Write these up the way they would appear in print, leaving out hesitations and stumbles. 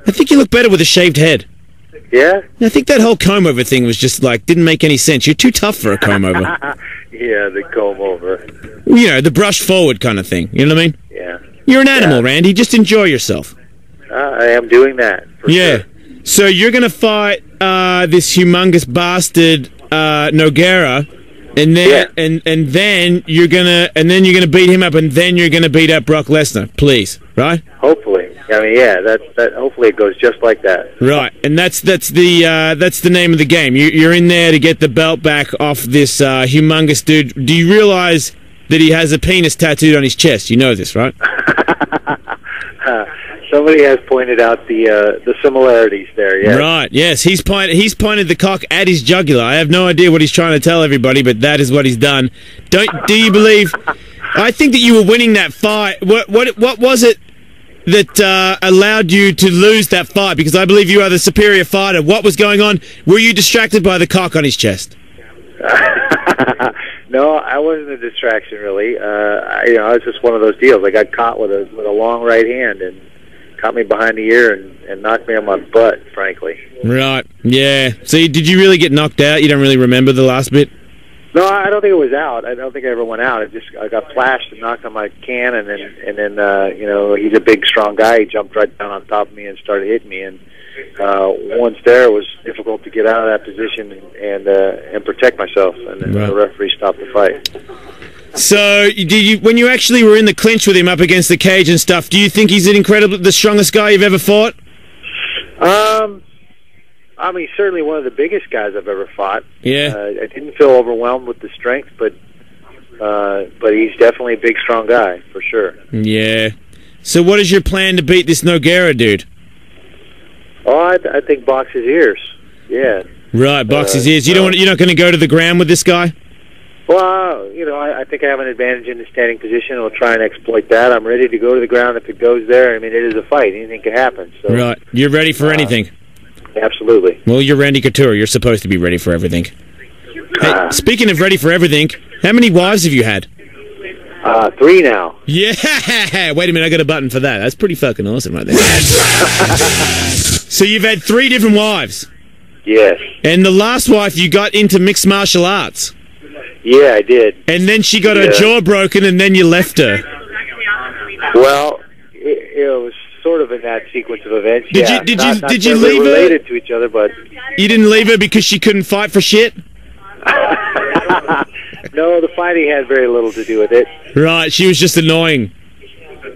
I think you look better with a shaved head. Yeah? I think that whole comb-over thing was just, like, didn't make any sense. You're too tough for a comb-over. Yeah, the comb-over. You know, the brush-forward kind of thing. You know what I mean? Yeah. You're an animal, Randy. Just enjoy yourself. I am doing that, for sure. So you're going to fight this humongous bastard, Nogueira, and then you're gonna beat him up, and then you're gonna beat up Brock Lesnar, please, right? Hopefully. I mean, yeah, that hopefully it goes just like that. Right, and that's the name of the game. You're in there to get the belt back off this humongous dude. Do you realize that he has a penis tattooed on his chest? You know this, right? Somebody has pointed out the similarities there. Yeah. Right. Yes, he's pointed the cock at his jugular. I have no idea what he's trying to tell everybody, but that is what he's done. Do you believe? I think that you were winning that fight. What was it that allowed you to lose that fight? Because I believe you are the superior fighter. What was going on? Were you distracted by the cock on his chest? No, I wasn't a distraction really. It was just one of those deals. I got caught with a long right hand and caught me behind the ear and knocked me on my butt, frankly. Right, yeah. So did you really get knocked out? You don't really remember the last bit? No, I don't think it was out. I don't think I ever went out. I got flashed and knocked on my can, and then he's a big, strong guy. He jumped right down on top of me and started hitting me. And once there, it was difficult to get out of that position and protect myself. And then the referee stopped the fight. So, when you actually were in the clinch with him up against the cage and stuff, do you think he's the strongest guy you've ever fought? I mean, certainly one of the biggest guys I've ever fought. Yeah. I didn't feel overwhelmed with the strength, but he's definitely a big, strong guy, for sure. Yeah. So what is your plan to beat this Nogueira dude? Oh, I think box his ears. Yeah. Right, box his ears. You're not going to go to the ground with this guy? Well, I think I have an advantage in the standing position. I'll try and exploit that. I'm ready to go to the ground if it goes there. I mean, it is a fight. Anything can happen. So, right. You're ready for anything? Absolutely. Well, you're Randy Couture. You're supposed to be ready for everything. Hey, speaking of ready for everything, how many wives have you had? 3 now. Yeah! Wait a minute, I got a button for that. That's pretty fucking awesome right there. So you've had 3 different wives? Yes. And the last wife, you got into mixed martial arts? Yeah, I did. And then she got her jaw broken, and then you left her? Well, it was sort of in that sequence of events. Did you leave her? Related to each other, but you didn't leave her because she couldn't fight for shit? No, the fighting had very little to do with it. Right, she was just annoying.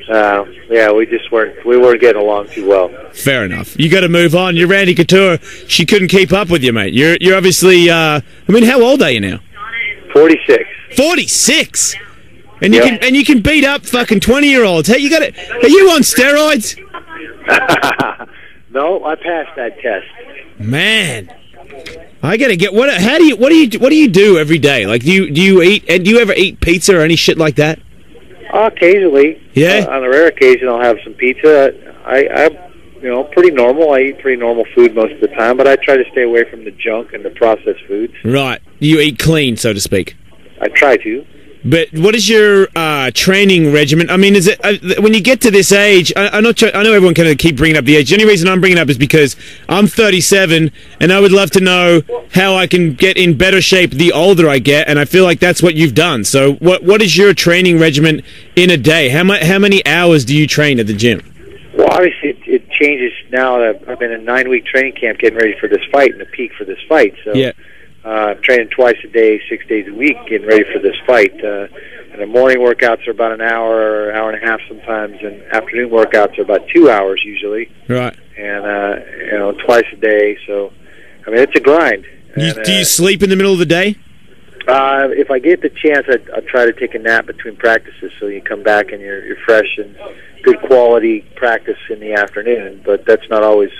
Yeah, we weren't getting along too well. Fair enough. You got to move on. You're Randy Couture. She couldn't keep up with you, mate. You're obviously. I mean, how old are you now? 46. 46. And you can beat up fucking 20-year-olds. Hey, are you on steroids? No, I passed that test. Man, I gotta get what do you do every day? Like, do you ever eat pizza or any shit like that? Occasionally. Yeah. On a rare occasion, I'll have some pizza. I'm pretty normal. I eat pretty normal food most of the time, but I try to stay away from the junk and the processed foods. Right. You eat clean, so to speak. I try to. But what is your training regimen? I mean, is it when you get to this age? I know everyone can keep bringing up the age. The only reason I'm bringing it up is because I'm 37, and I would love to know how I can get in better shape the older I get. And I feel like that's what you've done. So, what is your training regimen in a day? How many hours do you train at the gym? Well, obviously, it changes now that I've been in a 9-week training camp getting ready for this fight and the peak for this fight. So. Yeah. I'm training twice a day, 6 days a week, getting ready for this fight. And the morning workouts are about an hour and a half sometimes, and afternoon workouts are about 2 hours usually. Right. And twice a day. So, I mean, it's a grind. Do you sleep in the middle of the day? If I get the chance, I try to take a nap between practices, so you come back and you're fresh and good quality practice in the afternoon. But that's not always,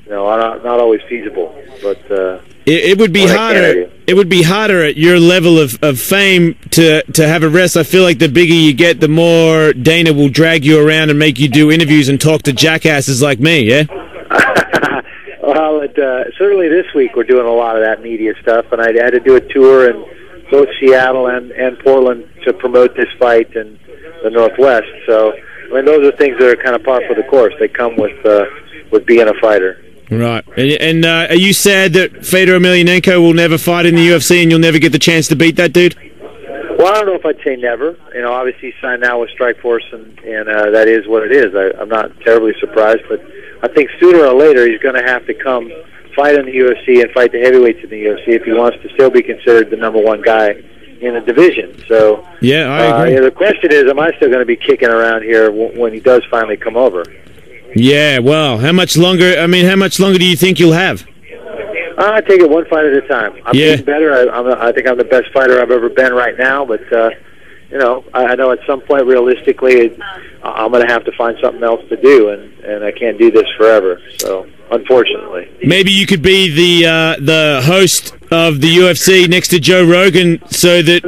not always feasible. But it would be harder. It would be harder at your level of fame to have a rest. I feel like the bigger you get, the more Dana will drag you around and make you do interviews and talk to jackasses like me. Yeah. Well, certainly this week we're doing a lot of that media stuff, and I had to do a tour in both Seattle and Portland to promote this fight in the Northwest. So, I mean, those are things that are kind of par for the course. They come with with being a fighter. Right. And are you sad that Fedor Emelianenko will never fight in the UFC and you'll never get the chance to beat that dude? Well, I don't know if I'd say never. You know, obviously he's signed now with Strikeforce, and that is what it is. I'm not terribly surprised, but I think sooner or later he's going to have to come fight in the UFC and fight the heavyweights in the UFC if he wants to still be considered the #1 guy in the division. So yeah, I agree. The question is, am I still going to be kicking around here when he does finally come over? Yeah, well, how much longer? I mean, how much longer do you think you'll have? I take it one fight at a time. I'm getting better. I think I'm the best fighter I've ever been right now, but you know, I know at some point, realistically, I'm going to have to find something else to do, and I can't do this forever. So, unfortunately, maybe you could be the host of the UFC next to Joe Rogan, so that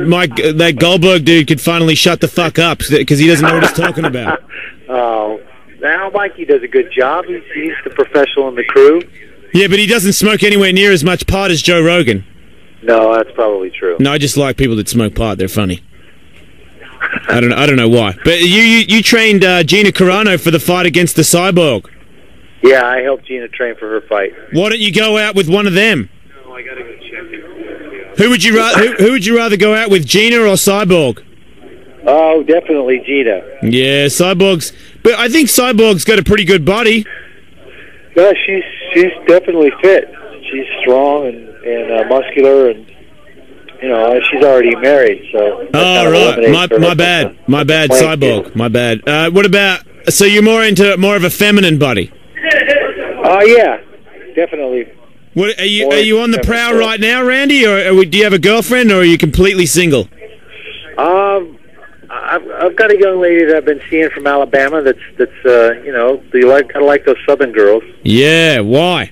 that Goldberg dude could finally shut the fuck up because he doesn't know what he's talking about. Oh, now Mikey does a good job. He's the professional in the crew. Yeah, but he doesn't smoke anywhere near as much pot as Joe Rogan. No, that's probably true. No, I just like people that smoke pot. They're funny. I don't know why. But you trained Gina Carano for the fight against the Cyborg. Yeah, I helped Gina train for her fight. Why don't you go out with one of them? No, I gotta go check it. Who would you rather go out with, Gina or Cyborg? Oh, definitely Gina. Yeah, Cyborg's. But I think Cyborg's got a pretty good body. No, she's definitely fit. She's strong and muscular, and you know she's already married. So oh right, my bad, Cyborg, my bad. What about? So you're more of a feminine body? Oh yeah, definitely. What are you on the prowl right now, Randy, or do you have a girlfriend, or are you completely single? I've got a young lady that I've been seeing from Alabama. That's you know, gotta like those Southern girls. Yeah, why?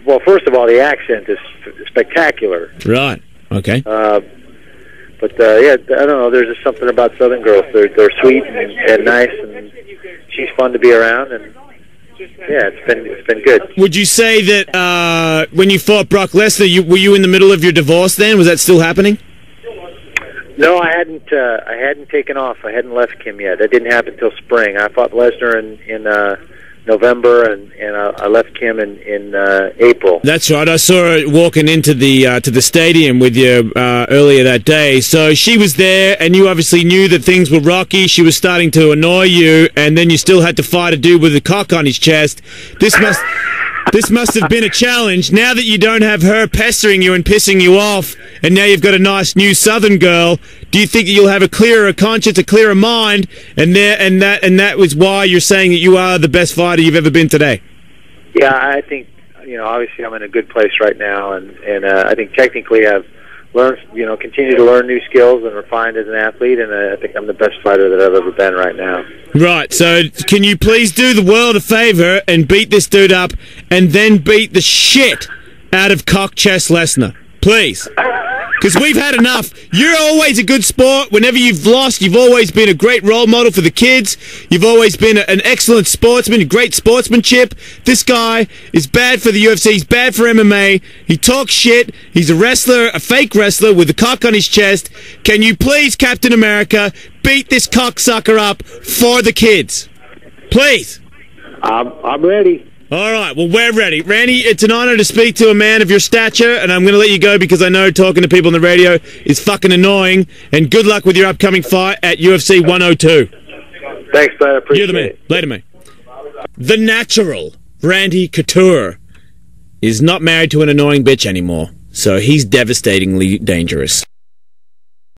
Well, first of all, the accent is spectacular. Right. Okay. But yeah, I don't know. There's just something about Southern girls. They're sweet and nice, and she's fun to be around. And yeah, it's been good. Would you say that when you fought Brock Lesnar, were you in the middle of your divorce then? Was that still happening? No, I hadn't taken off. I hadn't left Kim yet. That didn't happen until spring. I fought Lesnar in November, and I left Kim in April. That's right. I saw her walking into the to the stadium with you earlier that day. So she was there, and you obviously knew that things were rocky. She was starting to annoy you, and then you still had to fight a dude with a cock on his chest. This must have been a challenge. Now that you don't have her pestering you and pissing you off, and now you've got a nice new Southern girl, do you think that you'll have a clearer conscience, a clearer mind, and that was why you're saying that you are the best fighter you've ever been today? Yeah, I think, you know, obviously I'm in a good place right now, and I think technically I've learned, you know, continue to learn new skills and refined as an athlete, and I think I'm the best fighter that I've ever been right now. Right, so can you please do the world a favor and beat this dude up and then beat the shit out of cock chest Lesnar? Please. Because we've had enough. You're always a good sport. Whenever you've lost, you've always been a great role model for the kids. You've always been an excellent sportsman, a great sportsmanship. This guy is bad for the UFC. He's bad for MMA. He talks shit. He's a wrestler, a fake wrestler with a cock on his chest. Can you please, Captain America, beat this cocksucker up for the kids? Please. I'm ready. All right, well, we're ready. Randy, it's an honor to speak to a man of your stature, and I'm going to let you go because I know talking to people on the radio is fucking annoying, and good luck with your upcoming fight at UFC 102. Thanks, bud. I appreciate it. You're the man. Later, mate. The natural Randy Couture is not married to an annoying bitch anymore, so he's devastatingly dangerous.